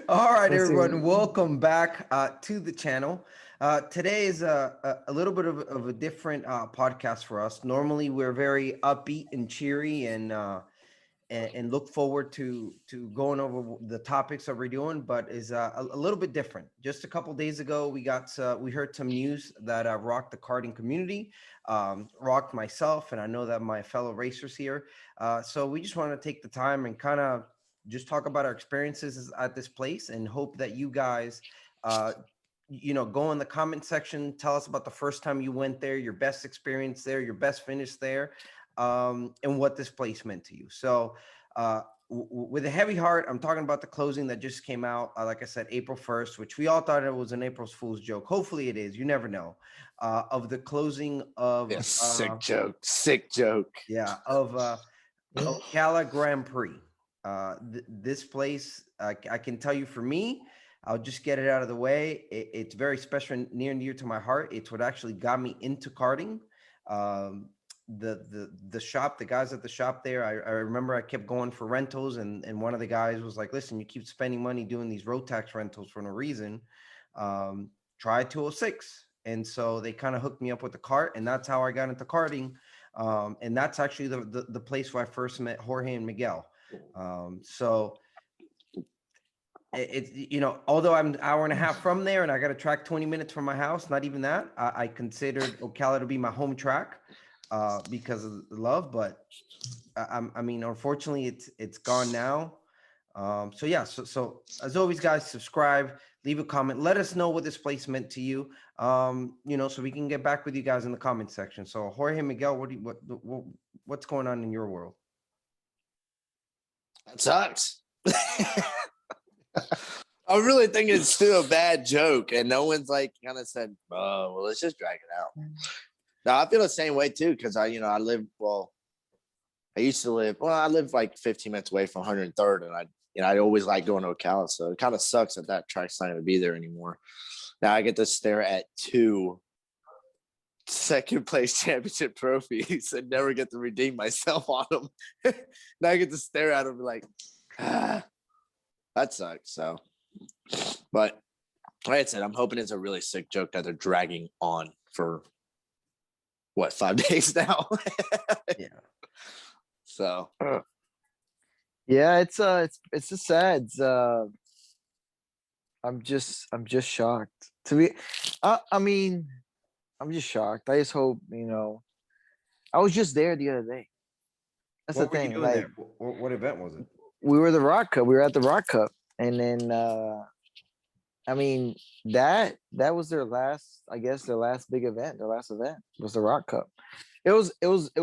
All right, Let's everyone, do welcome back to the channel. Today is a little bit of a different podcast for us. Normally, we're very upbeat and cheery and look forward to going over the topics that we're doing, but is a little bit different. Just a couple days ago, we heard some news that rocked the karting community, rocked myself, and I know that my fellow racers here. So we just want to take the time and kind of just talk about our experiences at this place, and hope that you guys. Go in the comment section, tell us about the first time you went there, your best experience there, your best finish there, and what this place meant to you. So, with a heavy heart, I'm talking about the closing that just came out. Like I said, April 1st, which we all thought it was an April Fool's joke. Hopefully, it is. You never know. Of the closing Yeah, of, sick joke. Sick joke. yeah, of Ocala Grand Prix. This place, I can tell you, for me, I'll just get it out of the way. It's very special and near and dear to my heart. It's what actually got me into karting. Um, the shop, the guys at the shop there, I remember I kept going for rentals, and one of the guys was like, listen, you keep spending money doing these road tax rentals for no reason. Try 206. And so they kind of hooked me up with the cart, and that's how I got into karting. And that's actually the place where I first met Jorge and Miguel. So it's, although I'm an hour and a half from there and I got a track 20 minutes from my house, not even that, I considered Ocala to be my home track because of the love. But I mean, unfortunately, it's gone now. So yeah, so as always, guys, subscribe, leave a comment, let us know what this place meant to you. So we can get back with you guys in the comment section. So Jorge, Miguel, what's going on in your world? That sucks. I really think it's still a bad joke, and no one's like kind of said, "Oh, well, let's just drag it out." No, I feel the same way too because I live I used to live I live like 15 minutes away from 103rd, and I always like going to Ocala, so it kind of sucks that track's not going to be there anymore. Now I get to stare at two second place championship trophies and never get to redeem myself on them. Now I get to stare at them like, that sucks. So, but like I said, I'm hoping it's a really sick joke that they're dragging on for 5 days now. Yeah. So Yeah, it's a sad. I'm just shocked. I mean, I'm just shocked. I just hope I was just there the other day. That's What the were you thing. doing Like there? What event was it? we were the Rock Cup. We were at the Rock Cup, and then I mean that was their last. I guess their last big event. Their last event was the Rock Cup. It was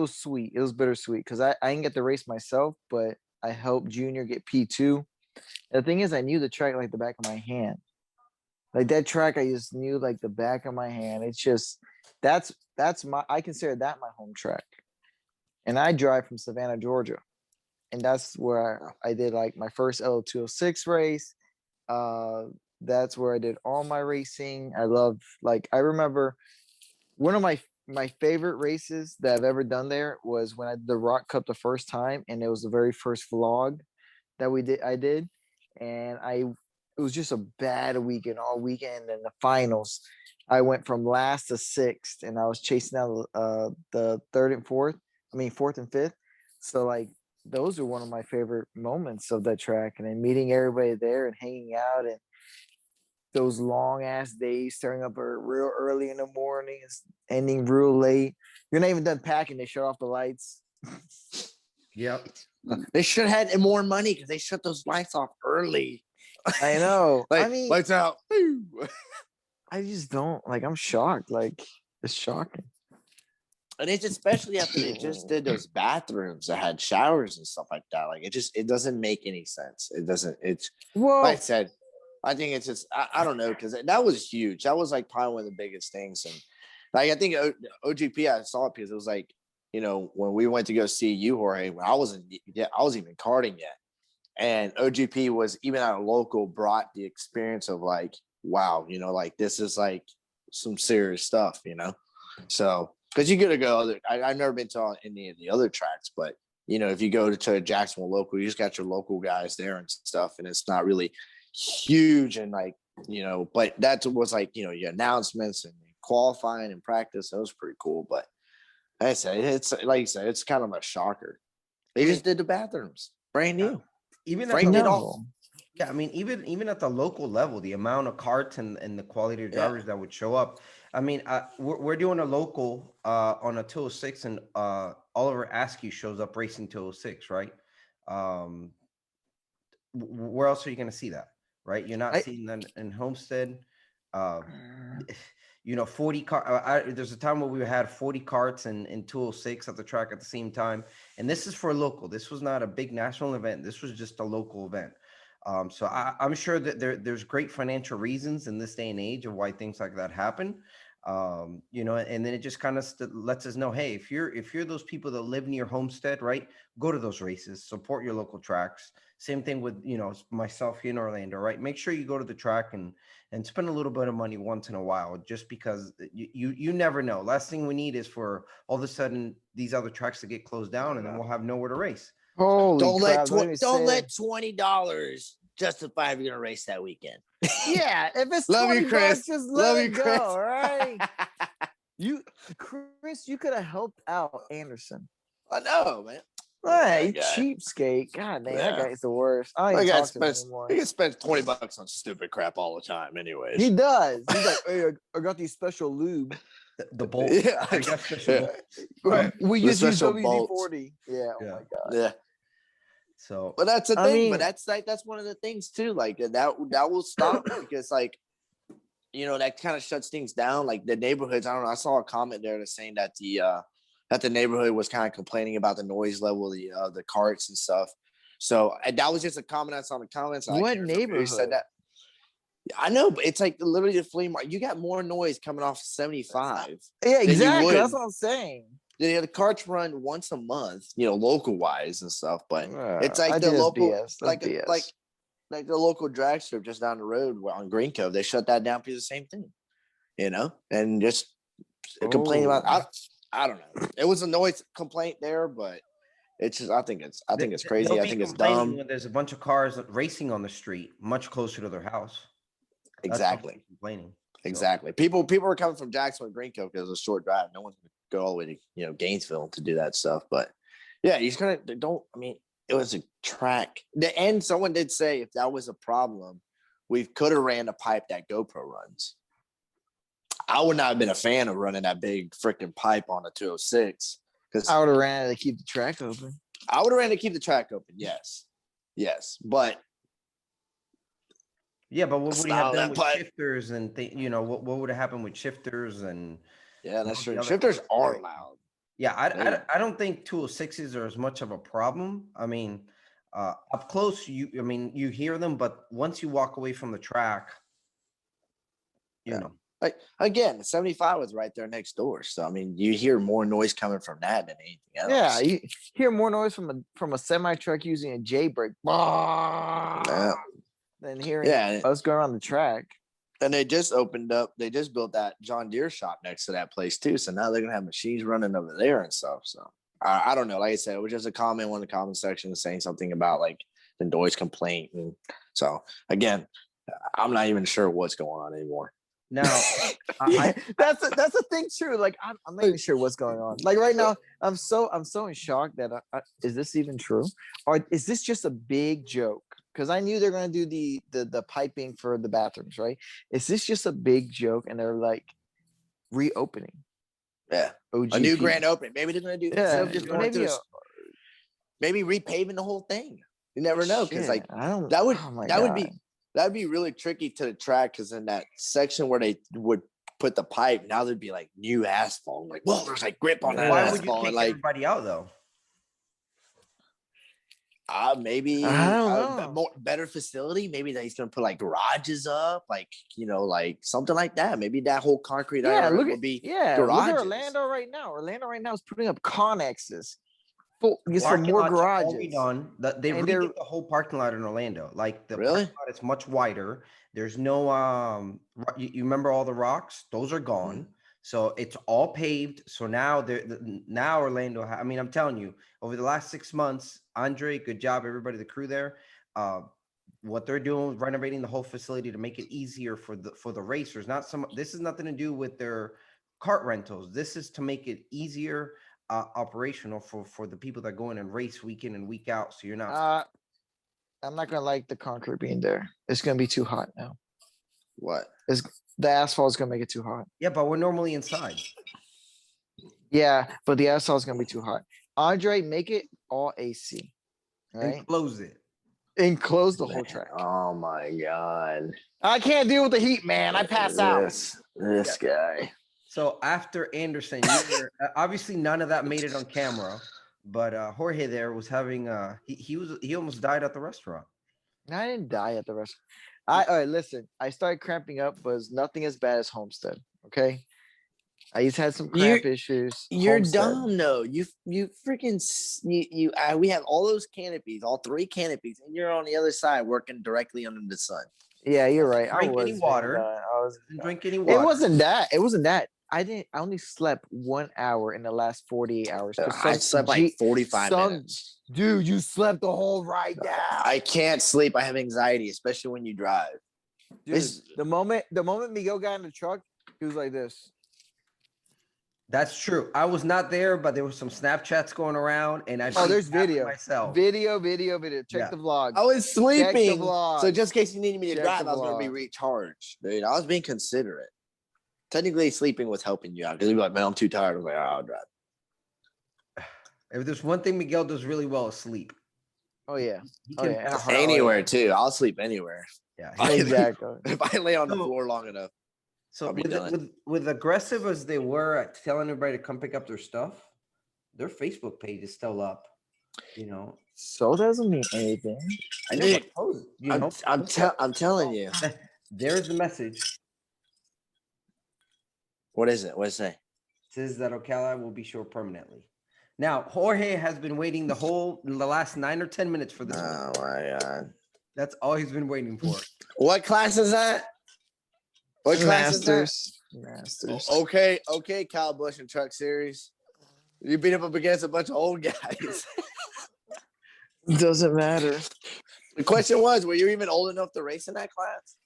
sweet. It was bittersweet because I didn't get to race myself, but I helped Junior get P2. The thing is, I knew the track like the back of my hand. Like that track, I just knew like the back of my hand. It's just that's I consider that my home track, and I drive from Savannah, Georgia, and that's where I did like my first L206 race. Uh, that's where I did all my racing. I remember one of my favorite races that I've ever done there was when I did the Rock Cup the first time, and it was the very first vlog that I did, and it was just a bad weekend all weekend. And the finals, I went from last to sixth, and I was chasing down the third and fourth. I mean fourth and fifth. So like those are one of my favorite moments of that track, and then meeting everybody there and hanging out, and those long ass days, starting up real early in the morning, ending real late. You're not even done packing. They shut off the lights. Yep. they should have had more money because they shut those lights off early. I know. Like, I mean, lights out. I just don't like. I'm shocked. Like it's shocking. And it's especially after they just did those bathrooms that had showers and stuff like that. Like it doesn't make any sense. It doesn't. It's Well, like I said. I think it's just I don't know because that was huge. That was like probably one of the biggest things. And like I think OGP I saw it because it was like when we went to go see you, Jorge, when I wasn't I wasn't even karting yet, and OGP was even at a local brought the experience of like wow, like this is like some serious stuff, So because you gotta go I've never been to any of the other tracks, but if you go to a Jacksonville local, you just got your local guys there and stuff, and it's not really huge and like, but that was like, your announcements and qualifying and practice. That was pretty cool. But like I said, it's like you said, it's kind of a shocker. They just did the bathrooms brand new. Even at Frank the did all. Yeah, I mean, even at the local level, the amount of carts and the quality of drivers that would show up. I mean, we're doing a local on a 206, and Oliver Askew shows up racing 206, right? Um, where else are you going to see that, right? You're not seeing that in Homestead. Uh, 40 car. There's a time where we had 40 carts in 206 at the track at the same time, and this is for a local. This was not a big national event. This was just a local event. So I'm sure that there's great financial reasons in this day and age of why things like that happen. And then it just kind of lets us know, hey, if you're those people that live near Homestead, right, go to those races, support your local tracks. Same thing with myself here in Orlando, right? Make sure you go to the track and spend a little bit of money once in a while, just because you never know. Last thing we need is for all of a sudden these other tracks to get closed down, and then we'll have nowhere to race. Holy Don't crap! don't let $20 justify if you're gonna race that weekend. Yeah, if it's Love you, $20, Chris. just Love let you, it Chris. go. All right, Chris, you could have helped out Anderson. I know, man. Hey, you cheapskate. God damn, that guy's the worst. I don't even talk to him anymore. He spends $20 on stupid crap all the time, anyways. He does. He's like, hey, I got these special lube. The bolt. Yeah, I got special right. We The just use special WD-40. Yeah. Oh my god. Yeah. So, but that's the I thing. mean- But that's one of the things too. Like that will stop because like that kind of shuts things down. Like the neighborhoods. I don't know. I saw a comment there that's saying that the neighborhood was kind of complaining about the noise level, the carts and stuff. So that was just a comment I saw in the comments. What neighborhood? Who said that? I know, but it's like literally the flea market. You got more noise coming off 75. Yeah, exactly. That's what I'm saying. The carts run once a month, local wise and stuff. But it's like I the think that's local, BS. That's like BS. like the local drag strip just down the road on Green Cove. They shut that down because of the same thing, and just complaining about. I don't know. It was a noise complaint there, but it's just I think it's crazy. They'll I be think it's complaining dumb. when there's a bunch of cars racing on the street, much closer to their house. That's Exactly. complaining. Exactly. People were coming from Jacksonville and Green Cove because it was a short drive. No one's gonna go all the way to Gainesville to do that stuff. But yeah, he's gonna don't. I mean, it was a track. The end. Someone did say if that was a problem, we could have ran a pipe that GoPro runs. I would not have been a fan of running that big freaking pipe on a 206 because I would have ran it to keep the track open. I would have ran to keep the track open. Yes, but. Yeah, but what would he have done with pipe. shifters and what would have happened with shifters and that's true. Shifters are loud. Yeah, I don't think 206s are as much of a problem. I mean, up close, you hear them, but once you walk away from the track, Like again, 75 was right there next door. So I mean, you hear more noise coming from that than anything else. Yeah, you hear more noise from a semi truck using a J brake. Than hearing us go around the track. And they just built that John Deere shop next to that place too. So now they're gonna have machines running over there and stuff. So I don't know. Like I said, it was just a comment in the comment section saying something about like the noise complaint. And so again, I'm not even sure what's going on anymore. Now, that's a thing too. Like I'm not even sure what's going on. Like right now, I'm so in shock that is this even true, or is this just a big joke? Because I knew they're gonna do the piping for the bathrooms, right? Is this just a big joke and they're like reopening? Yeah, OGP. A new grand opening. Maybe they're gonna do. Maybe repaving the whole thing. You never know, because like that'd be really tricky to the track, because in that section where they would put the pipe, now there'd be like new asphalt. Like, well, there's like grip on that. Why asphalt. would you kick everybody out though? Maybe I don't know. better facility. Maybe that he's gonna put like garages up, like something like that. Maybe that whole concrete area will be garages. Look at Orlando right now. Orlando right now is putting up Connexes for more garages. They redid the whole parking lot in Orlando. Like the parking lot is much wider. There's no you remember all the rocks? Those are gone. Mm-hmm. So it's all paved. So now Orlando. I mean, I'm telling you, over the last 6 months, Andre, good job, everybody, the crew there. what they're doing, renovating the whole facility to make it easier for the racers. Not some. This is nothing to do with their cart rentals. This is to make it easier, operational for the people that go in and race week in and week out. So you're not. I'm not gonna like the concrete being there. It's gonna be too hot now. What? It's the asphalt is gonna make it too hot. Yeah, but we're normally inside. Yeah, but the asphalt is gonna be too hot. Andre, make it all AC. All And right, close it. enclose the whole track. Oh my god. I can't deal with the heat, man. I pass out. This guy. So after Anderson, you were, obviously none of that made it on camera, but Jorge there was having he almost died at the restaurant. I didn't die at the restaurant. All right, listen. I started cramping up, but it's nothing as bad as Homestead. Okay, I just had some cramp issues. You're Homestead. dumb though. You freaking we have all those canopies, all 3 canopies, and you're on the other side working directly under the sun. Yeah, you're right. I Drink any was water. I was. Didn't drink any water. It wasn't that. It wasn't that. I only slept 1 hour in the last 48 hours. I slept like 45 minutes. Dude, you slept the whole ride down. I can't sleep. I have anxiety, especially when you drive. Dude, the moment Miguel got in the truck, he was like this. That's true. I was not there, but there was some Snapchats going around, and I there's video myself. Video. Check the vlog. I was sleeping. vlog. So just in case you needed me to Check drive, the I was going to be vlog. recharged. Dude, I was being considerate. Technically, sleeping was helping you out because you'd be like, man, I'm too tired. I was like, oh, I'll drive. If there's one thing Miguel does really well, is sleep. Oh yeah. He Oh, can- yeah. Anywhere, too. I'll sleep anywhere. Yeah. Exactly. If I lay on the So- floor long enough. So I'll be with, done. with aggressive as they were at telling everybody to come pick up their stuff, their Facebook page is still up. You know, So doesn't mean anything. I know. Dude, but post, you know, I'm telling you. there's the message. What is it? What does it say? It says that Ocala will be short permanently. Now, Jorge has been waiting the last 9 or 10 minutes for this. Oh my god. That's all he's been waiting for. What class is that? What class is that? Masters. Okay, Kyle Busch and Truck Series. You beat up against a bunch of old guys. Doesn't matter. The question was, were you even old enough to race in that class?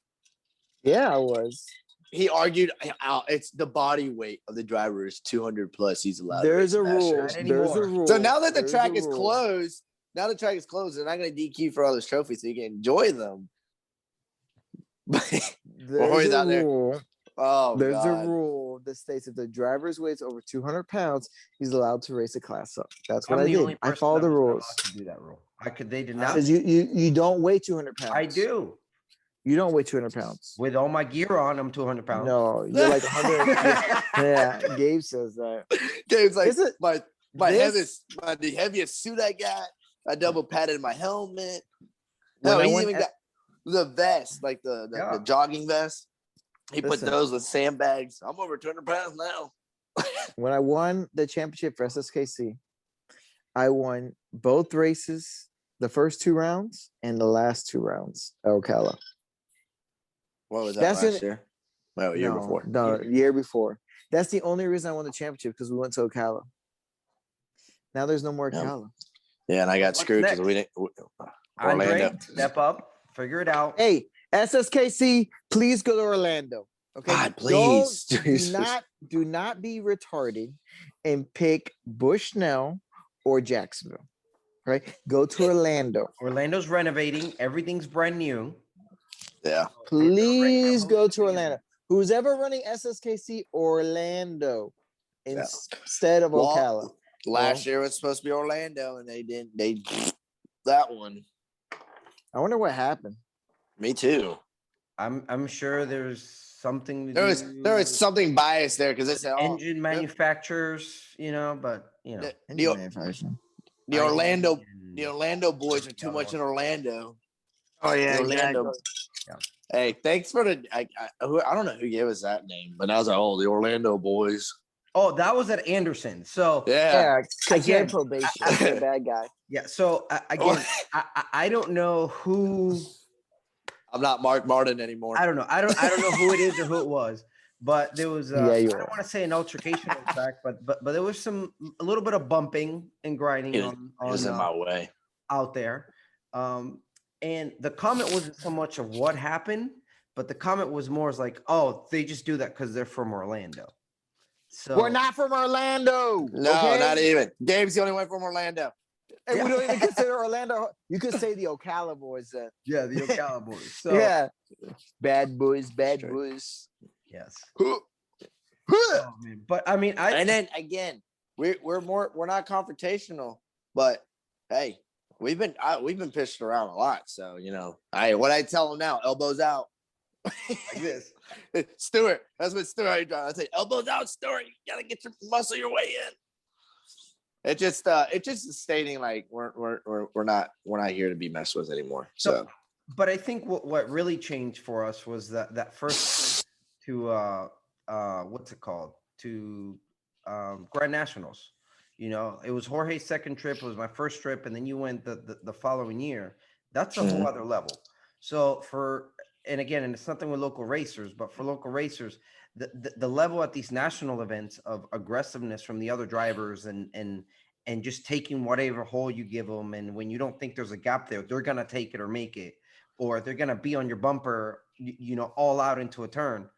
Yeah, I was. He argued, it's the body weight of the driver is 200 plus. He's allowed. There's to a race in that rule. shit. Not There's a anymore. rule. So now that the There's track a is rule. closed, they're not going to DQ for all those trophies so you can enjoy them. There's out a there. rule. Oh, There's God. a rule that states if the driver's weighs over 200 pounds, he's allowed to race a class up. That's what I'm I the only did. I person follow that the was not rules. allowed to do that rule. They did not. Because you don't weigh 200 pounds. I do. You don't weigh 200 pounds. With all my gear on, I'm 200 pounds. No, you're like 100. Yeah, Gabe says that. Gabe's like, Is it- the heaviest suit I got. I double padded my helmet. When No, I he went even got the vest, like the Yeah. jogging vest. He put Listen. those with sandbags. I'm over 200 pounds now. When I won the championship for SSKC, I won both races, the first 2 rounds and the last 2 rounds at Ocala. What was that That's last it. year? Well, year before. No, year before. That's the only reason I won the championship because we went to Ocala. Now there's no more Yeah. Ocala. Yeah, and I got What's screwed because next? we didn't. Andre, Orlando. step up, figure it out. Hey, SSKC, please go to Orlando. Okay, God, please. Do not be retarded and pick Bushnell or Jacksonville. Right? Go to Orlando. Orlando's renovating. Everything's brand new. Yeah. Please go to Orlando. Who's ever running SSKC, Orlando instead of Ocala. Last year was supposed to be Orlando, and they didn't. They that one. I wonder what happened. Me too. I'm sure there's something to There was something biased there because it's engine manufacturers, but the Orlando boys are too much in Orlando. Oh yeah, Orlando. Yeah. Hey, thanks for the. I don't know who gave us that name, but I was like, oh, the Orlando boys. Oh, that was at Anderson. So Yeah. because you're Again, probation. You're a bad guy. yeah. So again, I don't know who. I'm not Mark Martin anymore. I don't know. I don't know who it is or who it was. But there was Yeah, I you don't are. want to say an altercation on track, but there was a little bit of bumping and grinding It was in my way. out there. And the comment wasn't so much of what happened, but the comment was more as like, oh, they just do that because they're from Orlando. So We're not from Orlando. No, okay? not even. Gabe's the only one from Orlando. And we don't even consider Orlando. You could say the Ocala boys then. yeah, the Ocala boys. So Yeah. Bad boys, bad Straight. boys. yes. Oh, man. But I mean, And then again, we're not confrontational, but hey, we've been pitched around a lot. So what I tell them now, elbows out. like this. Stuart, that's what Stuart. I say, elbows out, Stuart. You gotta get your muscle your way in. It just stating like we're not here to be messed with anymore. So, but I think what really changed for us was that first to what's it called, to Grand Nationals. It was Jorge's second trip. It was my first trip, and then you went the following year. That's a whole other level. So and it's something with local racers, but for local racers, the level at these national events of aggressiveness from the other drivers and just taking whatever hole you give them, and when you don't think there's a gap there, they're gonna take it or make it, or they're gonna be on your bumper, all out into a turn.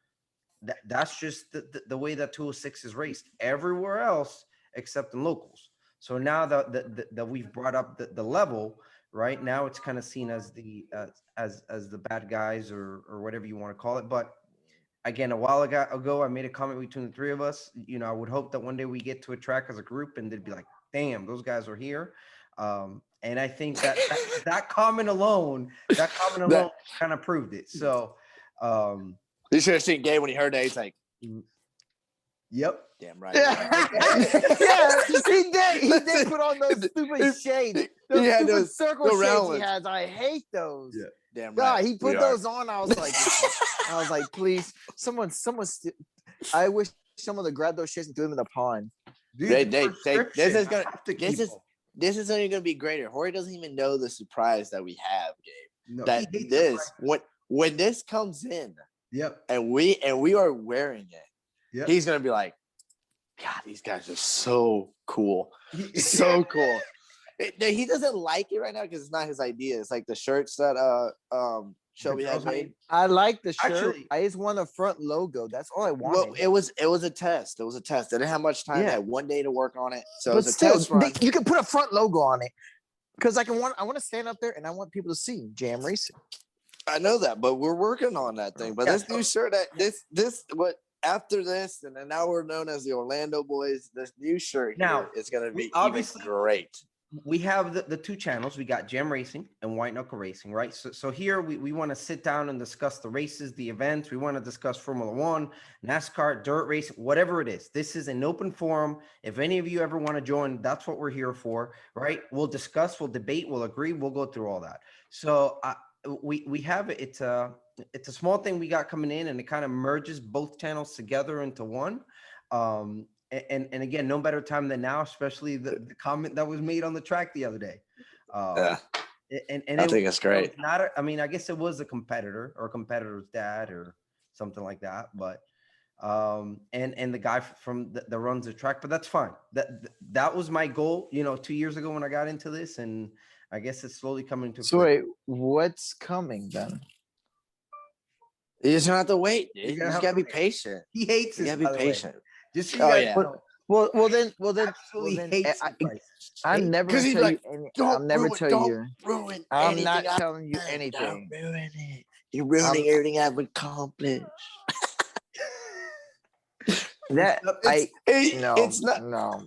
That's just the way that 206 is raced everywhere else except in locals. So now that we've brought up the level, right now it's kind of seen as the as the bad guys or whatever you want to call it. But again, a while ago, I made a comment between the three of us. I would hope that one day we get to a track as a group and they'd be like, damn, those guys are here. And I think that comment alone kind of proved it. So you should have seen Gabe when he heard that. He's like, yep. Damn right. Yeah, yeah, he did. He did put on those stupid shades. Those stupid circle shades he has. I hate those. Yeah. Damn right. God, he put those on. I was like, please, someone. I wish someone would grab those shades and throw them in the pond. Dude, this is only gonna be greater. Jorge doesn't even know the surprise that we have, Gabe. No, that when this comes in, yep, and we are wearing it, yep, he's gonna be like, God, these guys are so cool. So cool. He doesn't like it right now because it's not his idea. It's like the shirts that Shelby had made. I like the shirt. Actually, I just want a front logo. That's all I wanted. Well, it was a test. It was a test. They didn't have much time. They had one day to work on it. So but it was still, a test run. you can put a front logo on it. Because I want to stand up there and I want people to see Jam Racing. I know that, but we're working on that thing. But this new shirt, after this, and then now we're known as the Orlando Boys. This new shirt here is going to be even great. We have the two channels. We got Jam Racing and White Knuckle Racing, right? So here we want to sit down and discuss the races, the events. We want to discuss Formula One, NASCAR, dirt racing, whatever it is. This is an open forum. If any of you ever want to join, that's what we're here for, right? We'll discuss, we'll debate, we'll agree, we'll go through all that. So we have it. It's a small thing we got coming in, and it kind of merges both channels together into one. And again, no better time than now, especially the comment that was made on the track the other day. And I think it's great. I guess it was a competitor or a competitor's dad or something like that. But and the guy from that runs the track, but that's fine. That was my goal, 2 years ago when I got into this, and I guess it's slowly coming to. So wait, what's coming then? You just don't have to wait. You just gotta be patient. He hates it. You gotta be patient. Just so you guys know. Well then, hates I'm never gonna tell you anything. I'm never tell you. Ruin I'm not telling you anything. Don't ruin it. You're ruining everything I've accomplished. It's not. No.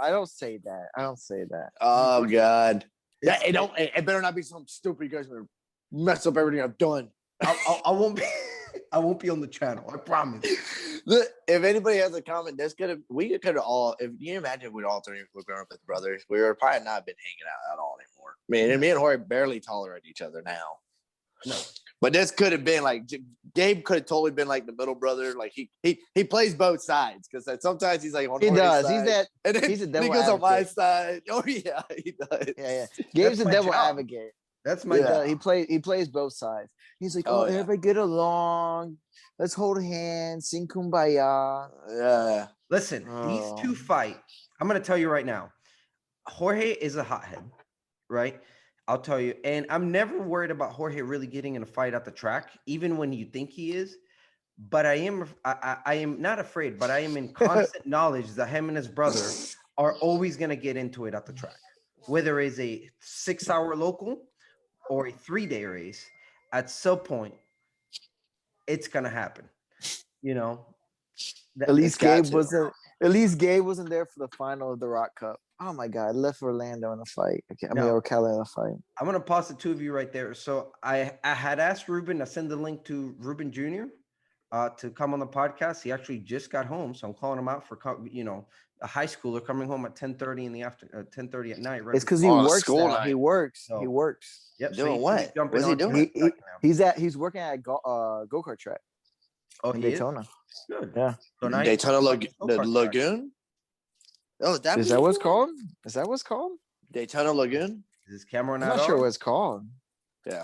I don't say that. Oh God. It better not be something stupid. You guys are gonna mess up everything I've done. I won't be. I won't be on the channel. I promise. Look, if anybody has a comment, we could have all. If you imagine, we'd all three were growing up as brothers. We were probably not been hanging out at all anymore. Me and Jorge barely tolerate each other now. No, but this could have been like Gabe could have totally been like the middle brother. Like he plays both sides because sometimes he's like on he Jorge's does. Side, He's a devil he goes advocate. on my side. Oh yeah, he does. Yeah. Gabe's a devil advocate. That's my job. He plays both sides. He's like, everybody get along. Let's hold hands, sing kumbaya. Yeah. Listen, these two fight. I'm gonna tell you right now. Jorge is a hothead, right? I'll tell you. And I'm never worried about Jorge really getting in a fight at the track, even when you think he is. But I am not afraid, but I am in constant knowledge that him and his brother are always going to get into it at the track, whether it's a 6 hour local or a 3 day race. At some point, it's going to happen. You know, At least got Gabe to. wasn't. At least Gabe wasn't there for the final of the Rock Cup. Oh my God! Left Orlando in a fight. Okay, I mean, No. Ocala in a fight. I'm gonna pause the two of you right there. So I had asked Ruben. I sent the link to Ruben Jr. To come on the podcast. He actually just got home, so I'm calling him out for a high schooler coming home at 10:30 in the after 10:30 at night. Right. It's because he Oh, works school now. night. He works. So- He works. Yep. Doing he's what? jumping What's he on to doing? the second now. He's working at go-kart track Oh, in he is? Daytona. Good. Yeah. So now Daytona he's- the Lagoon. Oh, Is that what's called? Is that what's called? Daytona Lagoon? Is his camera I'm not not sure on? what it's called. Yeah.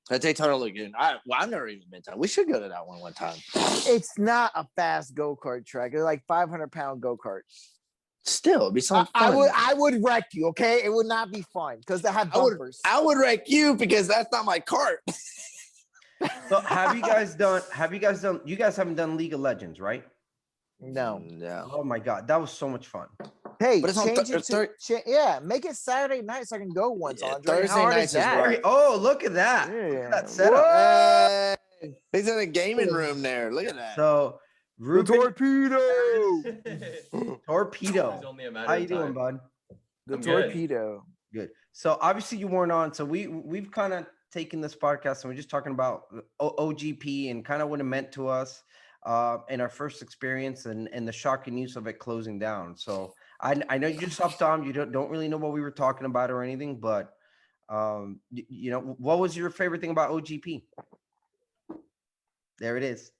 That Daytona Lagoon. I've never even been to. We should go to that one time. It's not a fast go-kart track. It's like 500-pound go-karts. Still, it'd be so fun. I would wreck you, okay? It would not be fun because they have bumpers. I would wreck you because that's not my cart. So you guys haven't done League of Legends, right? No. Oh my God, that was so much fun. Hey, But it's on change it to make it Saturday night so I can go once. Yeah, Andre. Thursday How hard nights is is that? right. Oh, look at that. Look at Yeah. that setup. Hey, he's in a gaming room there. Look at that. So The Ruben torpedo. Torpedo. It's only a matter How of you doing, time. bud? The I'm good. torpedo. Good. So obviously you weren't on. So we've kind of taken this podcast and we're just talking about OGP and kind of what it meant to us in our first experience and the shocking news of it closing down. So I know you just hopped on. You don't really know what we were talking about or anything, but what was your favorite thing about OGP? There it is.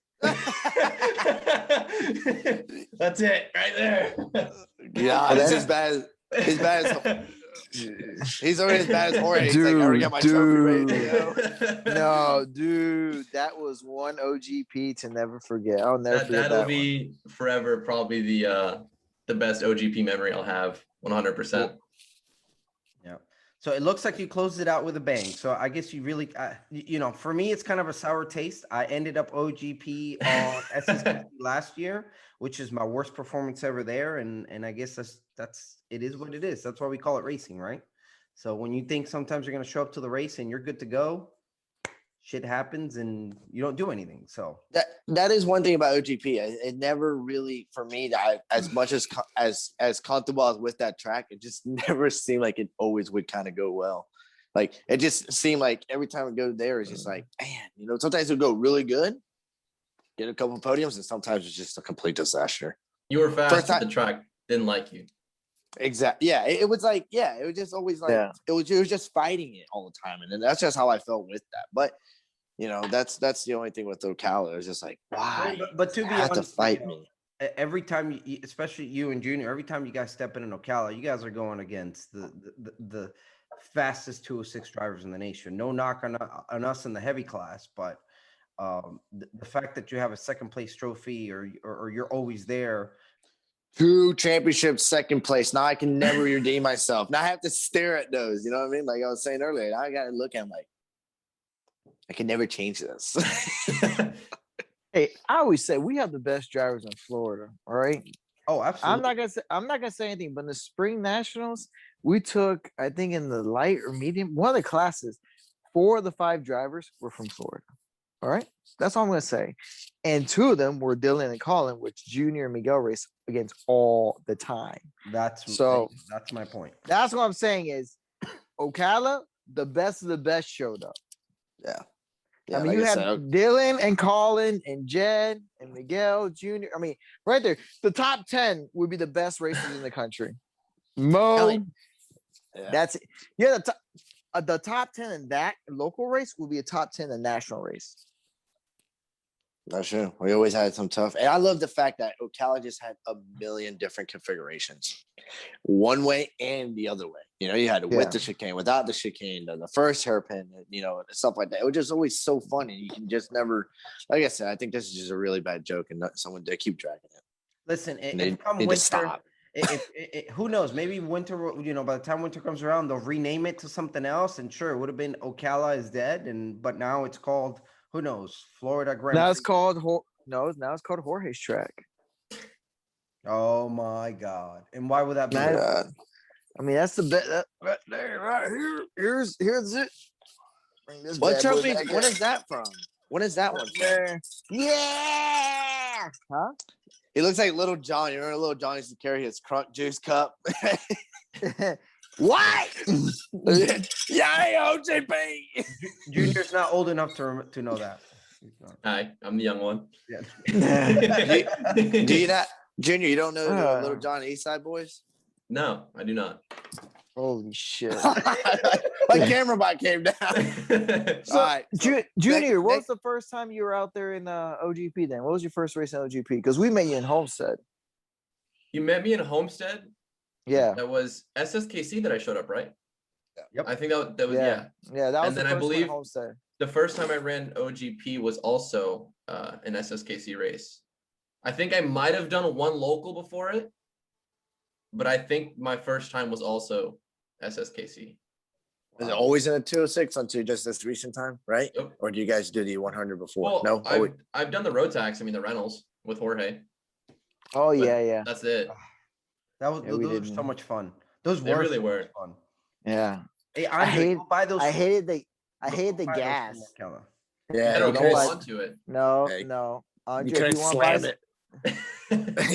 That's it right there. Yeah, that's as bad as he's already as bad as Jorge. He's like, I already got my trophy ready to go. No, dude, that was one OGP to never forget. I'll never forget That'll that be forever probably the best OGP memory I'll have. 100%. Yeah. So it looks like you closed it out with a bang. So I guess you really, for me, it's kind of a sour taste. I ended up OGP on SSC last year, which is my worst performance ever there. And I guess it is what it is. That's why we call it racing, right? So when you think sometimes you're going to show up to the race and you're good to go, shit happens and you don't do anything. So that is one thing about OGP. It never really, for me, as much as comfortable as with that track, it just never seemed like it always would kind of go well. Like it just seemed like every time we go there, it's just like, man, sometimes it would go really good, get a couple of podiums, and sometimes it's just a complete disaster. You were fast, First but time- the track didn't like you. Exactly. Yeah. It was like, it was just always like, it was just fighting it all the time. And then that's just how I felt with that. But, that's the only thing with Ocala. It was just like, why? But to be you have honest, to fight me. Every time, especially you and Junior, every time you guys step in Ocala, you guys are going against the fastest 206 drivers in the nation. No knock on us in the heavy class, but the fact that you have a second place trophy or you're always there. 2 championships, second place. Now I can never redeem myself. Now I have to stare at those. You know what I mean? Like I was saying earlier, now I got to look at them like, I can never change this. Hey, I always say we have the best drivers in Florida. All right. Oh, absolutely. I'm not gonna say anything, but in the spring nationals, we took, I think in the light or medium, one of the classes, 4 of the 5 drivers were from Florida. All right. That's all I'm gonna say. And 2 of them were Dylan and Colin, which Junior and Miguel race against all the time. That's my point. That's what I'm saying is Ocala, the best of the best showed up. Yeah. I mean, like you had said, Dylan and Colin and Jed and Miguel Jr. I mean, right there, the top 10 would be the best racers in the country. Mo, yeah. that's it. Yeah, the top 10 in that local race will be a top 10 in national race. That's true. We always had some tough. And I love the fact that Ocala just had a million different configurations, one way and the other way. You had with the chicane, without the chicane, the first hairpin, stuff like that. It was just always so fun. And you can just never, like I said, I think this is just a really bad joke and not someone to keep dragging it. Listen, They need to stop. Who knows? Maybe winter, by the time winter comes around, they'll rename it to something else. And sure, it would have been Ocala is dead, but now it's called, who knows, Florida Grand Now it's Prix. called now it's called Jorge's track. Oh my God! And why would that be? Man, God. I mean, that's the bet right there, right here. Here's it. Bring this What bad boy trophy? back When here. is that from? When is that one from? There. Yeah. Huh? He looks like Little John. You remember Little John used to carry his crunk juice cup? What? Yeah, OJP. Junior's not old enough to know that. He's not. Hi, I'm the young one. Yeah. Do you not, Junior? You don't know the Little Uh. John East Side Boys? No, I do not. Holy shit. My camera bot came down. All right, so Junior, what was next- the first time you were out there in OGP then? What was your first race in OGP? Because we met you in Homestead. You met me in Homestead. Yeah. That was SSKC that I showed up, right? Yep. I think that was Yeah. Yeah, that was And the then I first one in believe- Homestead. the first time I ran OGP was also an SSKC race. I think I might have done one local before it, but I think my first time was also SSKC. Is it always in a 206 until just this recent time, right? Yep. Or do you guys do the 100 before? Well, No. I've done the road tax. I mean, the rentals with Jorge. Oh, but yeah. That's it. That was Yeah, we those were didn't. so much fun. Those They were really so were. much fun. Yeah. Hey, Andre, go buy those. I hated the go buy those gas. from Ocala. Yeah, I don't you know hold what? couldn't, on to it. No, Hey, no. you Andre, couldn't if you want to buy slam it.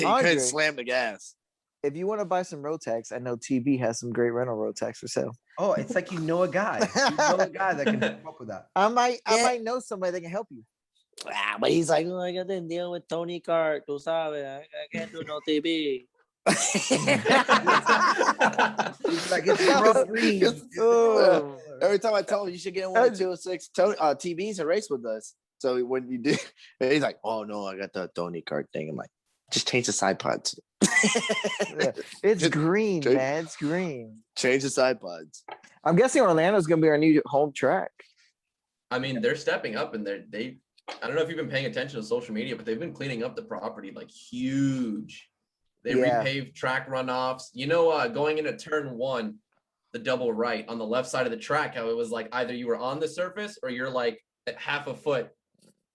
You Andre. couldn't slam the gas. if you want to buy some road tax, I know TB has some great rental road tax for sale. Oh, it's like you know a guy. You know a guy that can hook up with that. I might Yeah. know somebody that can help you. But he's like, oh, I got to deal with Tony Kart. Tú sabes, I can't do no TV. He's like, it's rough green. Oh. Every time I tell him you should get in one of the 206 TVs and race with us. So when you do, he's like, oh no, I got the Tony Kart thing. I'm like, just change the side pods. Yeah. It's Just green, change- man. It's green. Change the side pods. I'm guessing Orlando's gonna be our new home track. I mean, they're stepping up, and I don't know if you've been paying attention to social media, but they've been cleaning up the property like huge. They Yeah. repaved track runoffs. Going into turn one, the double right on the left side of the track, how it was like either you were on the surface or you're like at half a foot,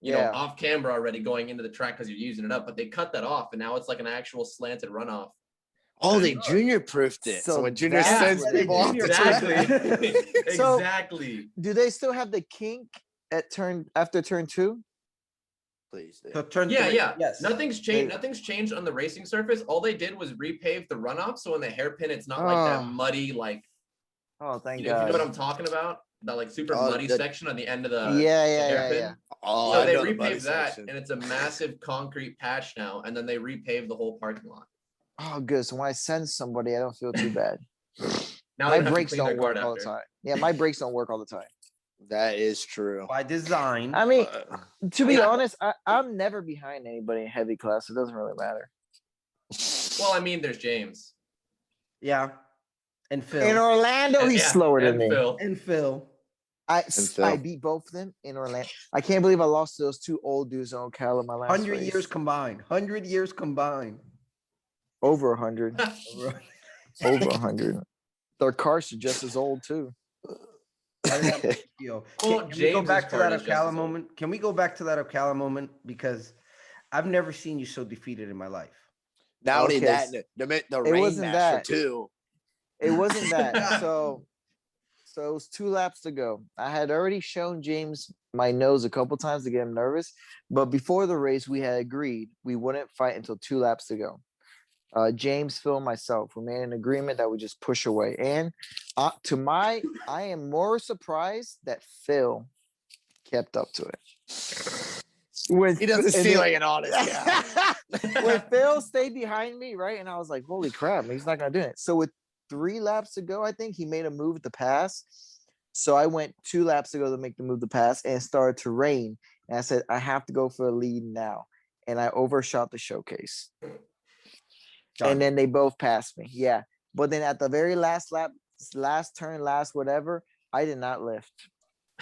Yeah. off camera already going into the track because you're using it up. But they cut that off, and now it's like an actual slanted runoff. Oh, they junior proofed it. So So when junior that's sends what they people off did. the track. Exactly. So- Exactly. Do they still have the kink at after turn 2? Please. So turn Yeah, three. yeah. Yes. Nothing's changed. Nothing's changed on the racing surface. All they did was repave the runoff, so in the hairpin, it's not like that Oh. muddy, like Oh, thank if you know God. what I'm talking about. That like super Oh, muddy the- section on the end of the yeah. hairpin. Oh, So I they know the buddy repaved that, section. and it's a massive concrete patch now. And then they repaved the whole parking lot. Oh, good. So when I send somebody, I don't feel too bad. Now My they don't have to brakes clean their don't work card all the after. time. Yeah, my brakes don't work all the time. That is true. By design. I mean, Uh, to be Yeah. honest, I'm never behind anybody in heavy class. It doesn't really matter. Well, I mean, there's James. Yeah. And Phil. In Orlando, he's Yeah, slower than and me. Phil. and Phil. Phil. I beat both of them in Orlando. I can't believe I lost to those two old dudes on Ocala my last 100 race. years combined. 100 years combined. Over 100. Over 100. Their cars are just as old too. How did that make you feel? Well, Can we go James's back to card that is just as Ocala old. moment? Can we go back to that Ocala moment? Because I've never seen you so defeated in my life. Not only Okay, that, so the it wasn't Rainmaster that. too. It wasn't that. So it was 2 laps to go. I had already shown James my nose a couple times to get him nervous, but before the race, we had agreed we wouldn't fight until 2 laps to go. James, Phil, and myself, we made an agreement that we just push away. And I am more surprised that Phil kept up to it. When He doesn't and seem then- like an honest guy. when Phil stayed behind me, right? And I was like, holy crap, he's not gonna do it. So with 3 laps to go, I think he made a move at the pass. So I went 2 laps to go to make the move to pass, and it started to rain. And I said, I have to go for a lead now. And I overshot the showcase. Done. And then they both passed me. Yeah. But then at the very last lap, last turn, last whatever, I did not lift.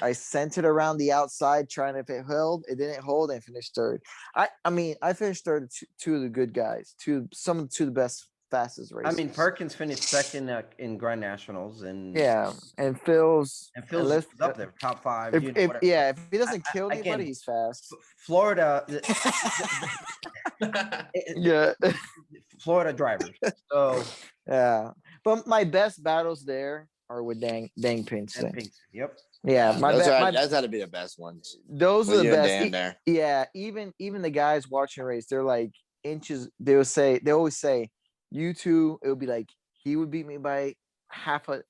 I sent it around the outside, trying if it held. It didn't hold, and finished third. I mean, I finished third to two of the good guys, two of the best fastest I races. mean, Perkins finished second in Grand Nationals, and Yeah, and Phil's Phil's unless was up there, top five. if, You know, if whatever. yeah, if he doesn't kill Again, anybody, he's fast. Florida, Yeah, Florida drivers. So yeah. But my best battles there are with Dang and Pinkston. Pinkston. Yep. Yeah, that's got to be the best ones. those are With the you and best. Dan there. Yeah, even the guys watching race, they're like inches. They always say, you two, it would be like he would beat me by half a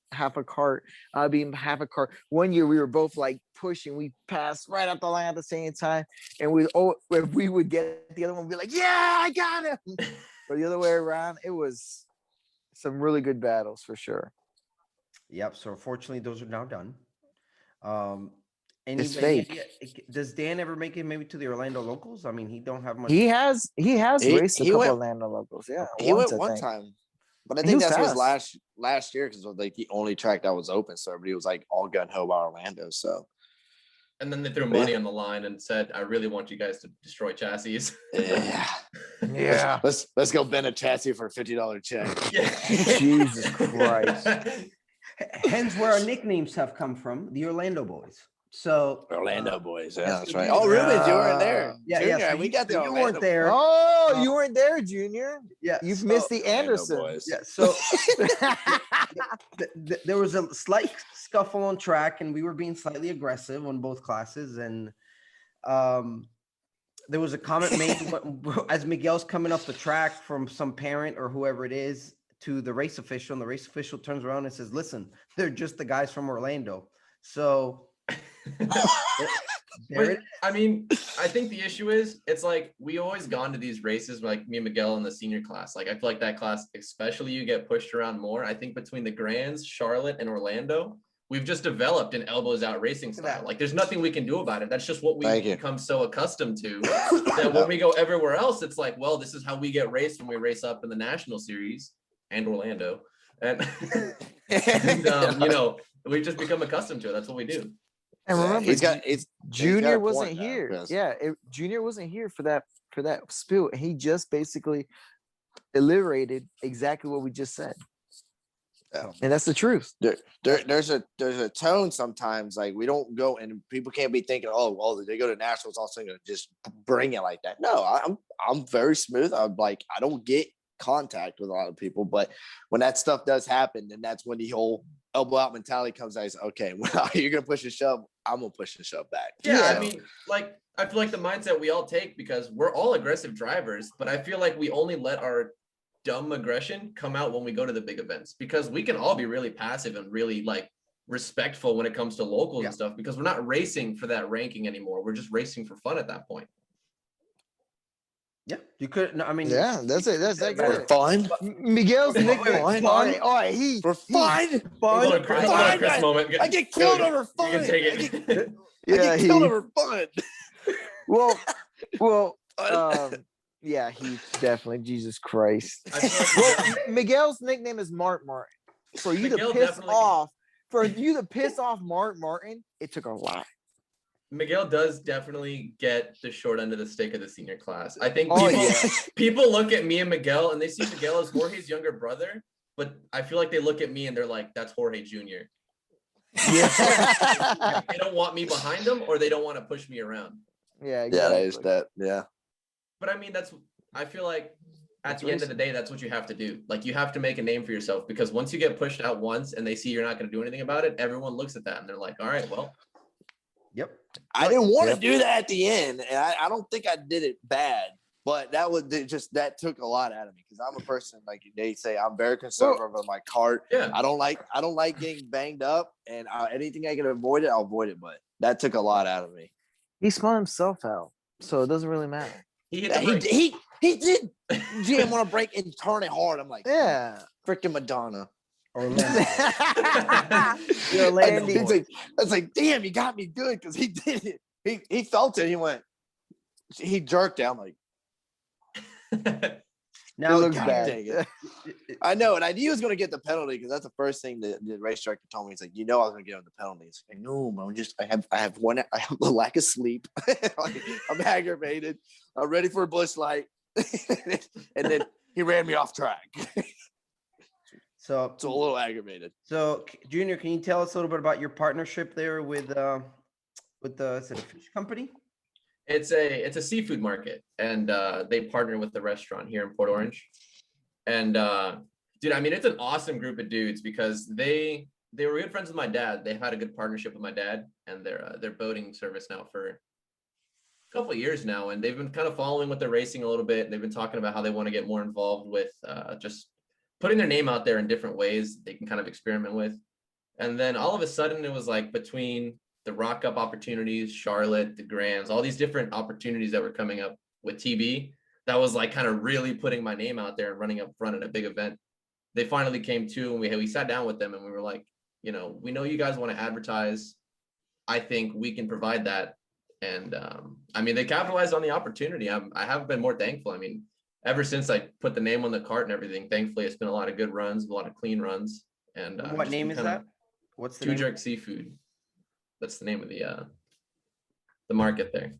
cart. I'll beat him half a cart. One year we were both like pushing. We passed right up the line at the same time, and if we would get the other one, we'd be like, yeah, I got him. But the other way around, it was some really good battles for sure. Yep. So unfortunately, those are now done. It's Any fake. idea, does Dan ever make it maybe to the Orlando locals? I mean, he don't have much. He has raced a he couple went- of Orlando locals. Yeah, He went I one think. time, but I He think was that's was fast. last year because it was like the only track that was open, so everybody was like all gun ho about Orlando. So And then they threw money on the line and said, "I really want you guys to destroy chassis." yeah, Yeah. let's go bend a chassis for a $50 check. Yeah. Jesus Christ. Hence where our nicknames have come from, the Orlando Boys. So Orlando boys, yeah, yes, that's so right. you- Oh, Rubens, you weren't there. Yeah, Junior, yeah. So we got the you Orlando weren't there. Oh, you weren't there, Junior. Yeah, You've so- missed the Orlando Anderson. boys. Yeah, so there was a slight scuffle on track, and we were being slightly aggressive on both classes, and there was a comment made as Miguel's coming off the track from some parent or whoever it is to the race official, and the race official turns around and says, "Listen, they're just the guys from Orlando." So there But it I mean, I think the issue is it's like we always gone to these races like me and Miguel in the senior class. Like I feel like that class, especially you get pushed around more. I think between the Grands, Charlotte, and Orlando, we've just developed an elbows out racing style. Like there's nothing we can do about it. That's just what we've become so accustomed to that when we go everywhere else, it's like, well, this is how we get raced when we race up in the national series and Orlando. And, you know, we've just become accustomed to it. That's what we do. And remember, Junior a wasn't point now, here. Chris. Yeah, Junior wasn't here for that spill. He just basically alliterated exactly what we just said. Yeah. And that's the truth. There's a tone sometimes, like we don't go and people can't be thinking, oh well, they go to nationals also gonna just bring it like that. No, I'm very smooth. I don't get contact with a lot of people, but when that stuff does happen, then that's when the whole elbow out mentality comes out. It's okay, well, you're gonna push and shove, I'm gonna push and shove back. Yeah, I mean, like I feel like the mindset we all take because we're all aggressive drivers, but I feel like we only let our dumb aggression come out when we go to the big events because we can all be really passive and really like respectful when it comes to locals and stuff because we're not racing for that ranking anymore. We're just racing for fun at that point. Yeah, you could. No, I mean, Yeah, that's it. That's that For good. fun. Miguel's nickname. Fun. All right, For fun. Hold on, Chris, Fun. Chris moment. I get killed over fun. You can take it. I get killed over fun. Well, yeah, he definitely, Jesus Christ. I feel like Well, Miguel's nickname is Martin. For you Miguel to piss definitely- off, Martin, it took a lot. Miguel does definitely get the short end of the stick of the senior class. I think Oh, people, yeah. people look at me and Miguel and they see Miguel as Jorge's younger brother, but I feel like they look at me and they're like, that's Jorge Jr. Yeah. They don't want me behind them or they don't want to push me around. Yeah, Yeah, exactly. that is that. Yeah. But I mean, I feel like at That's the end of the day, that's what you have to do. Like you have to make a name for yourself because once you get pushed out once and they see you're not going to do anything about it, everyone looks at that and they're like, all right, well. Yep. I didn't want to do that at the end, and I don't think I did it bad, but that took a lot out of me because I'm a person like they say I'm very conservative on my cart. Yeah. I don't like getting banged up, and anything I can avoid it, I'll avoid it. But that took a lot out of me. He spun himself out, so it doesn't really matter. He hit Yeah, the brakes. he did jam on a brake and turn it hard. I'm like, Yeah. freaking Madonna. Orlando. You're Orlando It's boy. like, I was like, damn, you got me good because he did it. He felt it. He went, he jerked down like. Now, It looks God bad. dang it. I know, and I knew he was going to get the penalty because that's the first thing the race director told me. He's like, I was going to get on the penalty. He's like, no, man, I have a lack of sleep. Like, I'm aggravated. I'm ready for a bush light. and He ran me off track. So, So a little aggravated. so Junior, can you tell us a little bit about your partnership there with the is it a fish company? It's a seafood market, and they partner with the restaurant here in Port Orange. And dude, I mean, it's an awesome group of dudes because they were good friends with my dad. They've had a good partnership with my dad, and their boating service now for a couple of years now, and they've been kind of following with their racing a little bit. And they've been talking about how they want to get more involved with just putting their name out there in different ways they can kind of experiment with. And then all of a sudden, it was like between the Rock Up opportunities, Charlotte, the Grands, all these different opportunities that were coming up with TB, that was like kind of really putting my name out there and running up front at a big event. They finally came to, and we sat down with them, and we were like, you know, we know you guys want to advertise. I think we can provide that. And I mean, they capitalized on the opportunity. I haven't been more thankful. I mean, ever since I put the name on the cart and everything, thankfully, it's been a lot of good runs, a lot of clean runs. And What name is that? What's the Two name? Jerk Seafood. That's the name of the market there.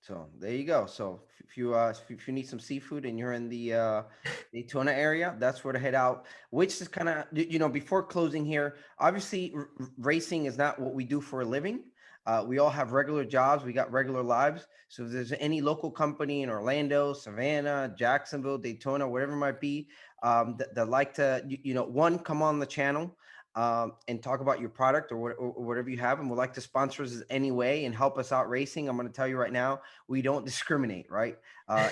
So there you go. So if you need some seafood and you're in the Daytona area, that's where to head out. Which is kind of, you know, before closing here, obviously racing is not what we do for a living. We all have regular jobs. We got regular lives. So if there's any local company in Orlando, Savannah, Jacksonville, Daytona, whatever it might be, that like to, you know, one, come on the channel and talk about your product or whatever you have, and would like to sponsor us anyway and help us out racing, I'm going to tell you right now, we don't discriminate, right?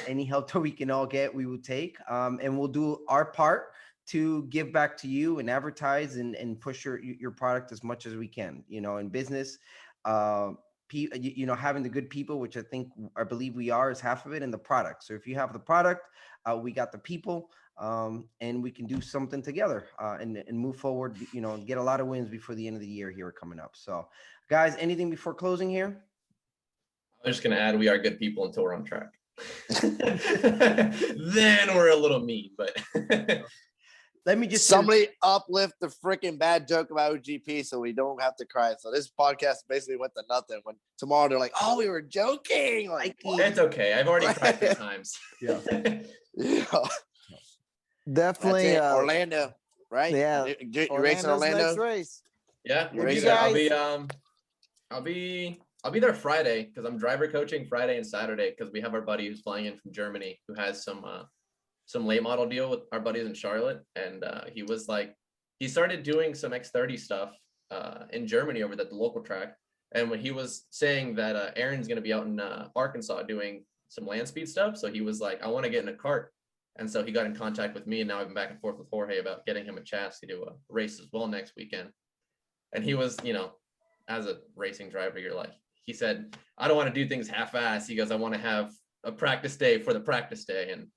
Any help that we can all get, we will take, and we'll do our part to give back to you and advertise and push your product as much as we can, you know, in business. You know, having the good people, which I believe we are, is half of it, and the product. So if you have the product, we got the people, and we can do something together and move forward, you know, and get a lot of wins before the end of the year here coming up. So guys, anything before closing here? I'm just going to add, we are good people until we're on track. Then we're a little mean, but let me just somebody uplift the freaking bad joke about OGP so we don't have to cry. So this podcast basically went to nothing. When tomorrow they're like, "Oh, we were joking." Like, it's okay. I've already cried 3 times. Yeah. Yeah. Definitely. Orlando, right? Yeah. You're racing Orlando. Next race. Yeah, You're we'll be racing. there. I'll be there Friday because I'm driver coaching Friday and Saturday because we have our buddy who's flying in from Germany who has some late model deal with our buddies in Charlotte, and he was like, he started doing some X30 stuff in Germany over at the local track, and when he was saying that Aaron's going to be out in Arkansas doing some land speed stuff, so he was like, I want to get in a cart, and so he got in contact with me, and now I've been back and forth with Jorge about getting him a chance to do a race as well next weekend. And he was, you know, as a racing driver, he said, I don't want to do things half-ass. He goes, I want to have a practice day for the practice day, and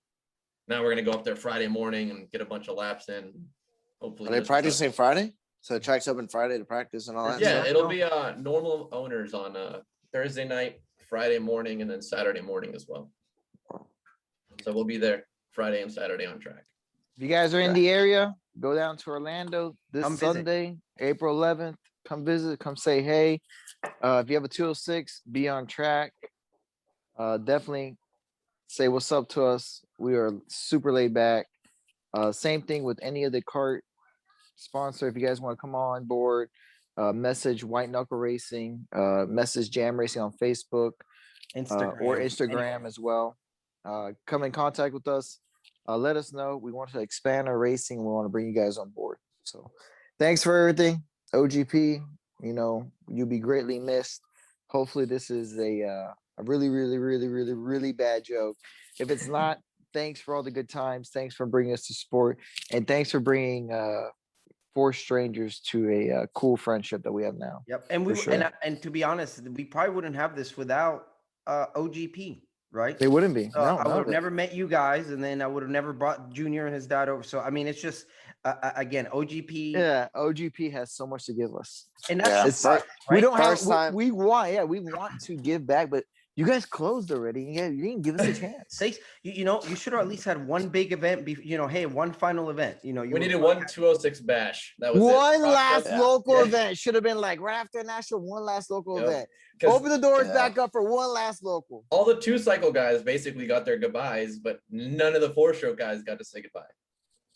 now we're going to go up there Friday morning and get a bunch of laps in. Hopefully. Are they practicing Friday? So the track's open Friday to practice and all that? Yeah, stuff? it'll be normal owners on Thursday night, Friday morning, and then Saturday morning as well. So we'll be there Friday and Saturday on track. If you guys are in the area, go down to Orlando this Come visit. Sunday, April 11th. Come visit, come say hey. If you have a 206, be on track. Definitely say what's up to us. We are super laid back. Same thing with any of the kart sponsor. If you guys want to come on board, message White Knuckle Racing, message Jam Racing on Facebook, or Instagram as well. Come in contact with us. Let us know. We want to expand our racing. We want to bring you guys on board. So thanks for everything. OGP, you know, you'll be greatly missed. Hopefully this is a really, really, really, really, really bad joke. If it's not, thanks for all the good times. Thanks for bringing us to sport. And thanks for bringing 4 strangers to a cool friendship that we have now. Yep. And we sure. and to be honest, we probably wouldn't have this without OGP, right? They wouldn't be. So I would have never met you guys, and then I would have never brought Junior and his dad over. So I mean, it's just again, OGP. Yeah, OGP has so much to give us. And that's It's like, we don't First have time- we want to give back, but You guys closed already. You didn't give us a chance. Say, you know, you should have at least had one big event. You know, hey, one final event. You know, We needed one 206 bash. That was One it. Rock last Cup. local Yeah. event should have been like right after national. One last local Yep. event. 'Cause Open the doors Yeah. back up for one last local. all the 2-cycle guys basically got their goodbyes, but none of the 4-stroke guys got to say goodbye.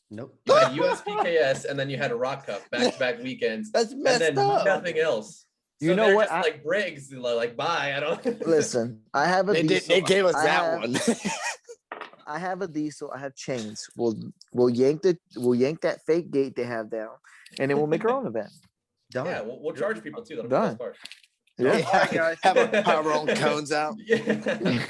Nope. You had USPKS and then you had a Rock Cup back-to-back weekends, That's and messed then up. nothing else. So You know they're what? just like Briggs, like bye. I don't Listen, I have a They diesel. gave us I that have- one. I have a diesel. I have chains. We'll yank that fake gate they have down, and then we'll make our own event. Done. Yeah, we'll charge people too. That'll be the best part. Yeah. All right, guys. Have our own cones out. Yeah.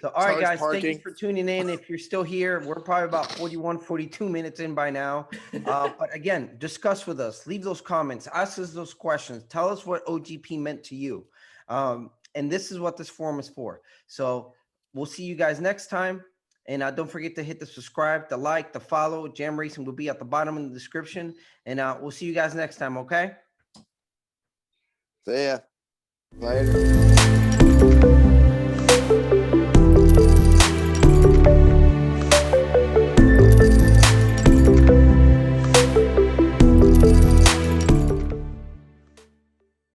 So, all right, Charge guys, thank parking. you for tuning in. If you're still here, we're probably about 41, 42 minutes in by now. But again, discuss with us. Leave those comments. Ask us those questions. Tell us what OGP meant to you. And this is what this forum is for. So we'll see you guys next time. And don't forget to hit the subscribe, the like, the follow. Jam Racing will be at the bottom of the description. And we'll see you guys next time, okay? See ya. Later.